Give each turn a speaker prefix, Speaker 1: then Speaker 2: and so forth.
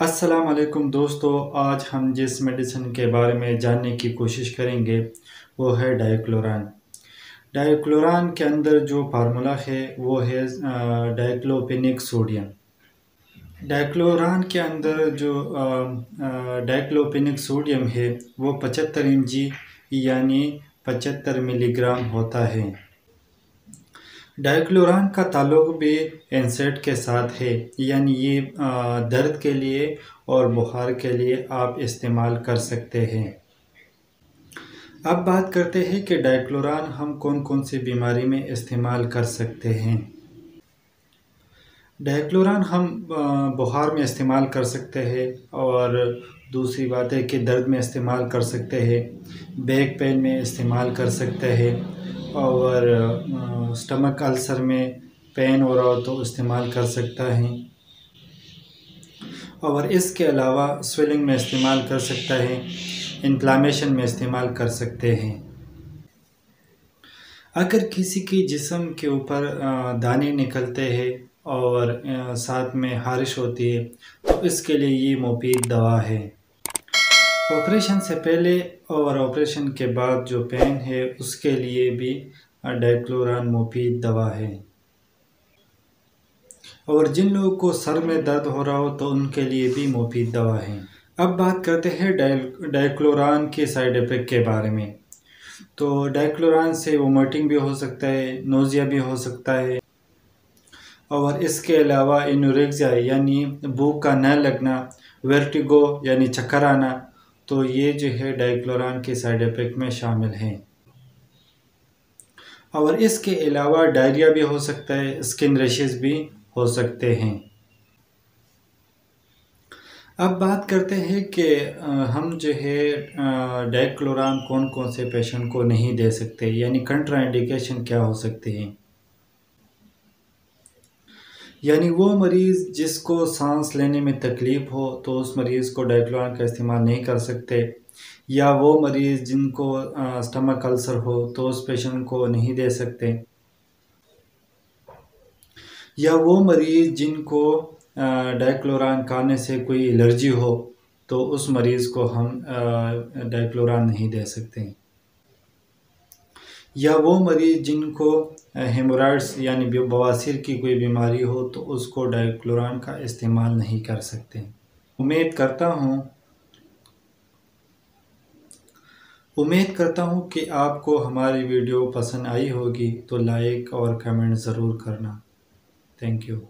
Speaker 1: अस्सलाम वालेकुम दोस्तों, आज हम जिस मेडिसिन के बारे में जानने की कोशिश करेंगे वो है डायक्लोरान। डायक्लोरान के अंदर जो फार्मूला है वो है डाइक्लोफेनिक सोडियम। डायक्लोरान के अंदर जो डाइक्लोफेनिक सोडियम है वो 75 mg यानी 75 मिलीग्राम होता है। डायक्लोरान का ताल्लुक भी एनसेड के साथ है, यानी ये दर्द के लिए और बुखार के लिए आप इस्तेमाल कर सकते हैं। अब बात करते हैं कि डायक्लोरान हम कौन कौन सी बीमारी में इस्तेमाल कर सकते हैं। डायक्लोरान हम बुखार में इस्तेमाल कर सकते हैं और दूसरी बात है कि दर्द में इस्तेमाल कर सकते हैं, बैक पेन में इस्तेमाल कर सकते हैं और स्टमक अल्सर में पेन हो रहा हो तो इस्तेमाल कर सकता है और इसके अलावा स्वेलिंग में इस्तेमाल कर सकता है, इन्फ्लामेशन में इस्तेमाल कर सकते हैं। अगर किसी की जिस्म के ऊपर दाने निकलते हैं और साथ में ख़ारिश होती है तो इसके लिए ये मुफीद दवा है। ऑपरेशन से पहले और ऑपरेशन के बाद जो पेन है उसके लिए भी डायक्लोरान मुफीद दवा है। और जिन लोगों को सर में दर्द हो रहा हो तो उनके लिए भी मुफीद दवा है। अब बात करते हैं डायक्लोरान के साइड इफ़ेक्ट के बारे में। तो डायक्लोरान से वोमिटिंग भी हो सकता है, नोज़िया भी हो सकता है और इसके अलावा एनोरेक्सिया यानी भूख का न लगना, वर्टिगो यानी चक्कर आना, तो ये जो है डायक्लोरान के साइड इफ़ेक्ट में शामिल हैं। और इसके अलावा डायरिया भी हो सकता है, स्किन रैशेस भी हो सकते हैं। अब बात करते हैं कि हम जो है डायक्लोरान कौन कौन से पेशेंट को नहीं दे सकते, यानी कंट्राइंडिकेशन क्या हो सकते हैं। यानी वो मरीज़ जिसको सांस लेने में तकलीफ़ हो तो उस मरीज़ को डायक्लोरान का इस्तेमाल नहीं कर सकते, या वो मरीज़ जिनको स्टमक अल्सर हो तो उस पेशेंट को नहीं दे सकते, या वो मरीज़ जिनको डायक्लोरान खाने से कोई एलर्जी हो तो उस मरीज़ को हम डायक्लोरान नहीं दे सकते, या वो मरीज़ जिनको हेमोरॉइड्स यानी बवासीर की कोई बीमारी हो तो उसको डायक्लोरान का इस्तेमाल नहीं कर सकते। उम्मीद करता हूँ कि आपको हमारी वीडियो पसंद आई होगी, तो लाइक और कमेंट ज़रूर करना। Thank you.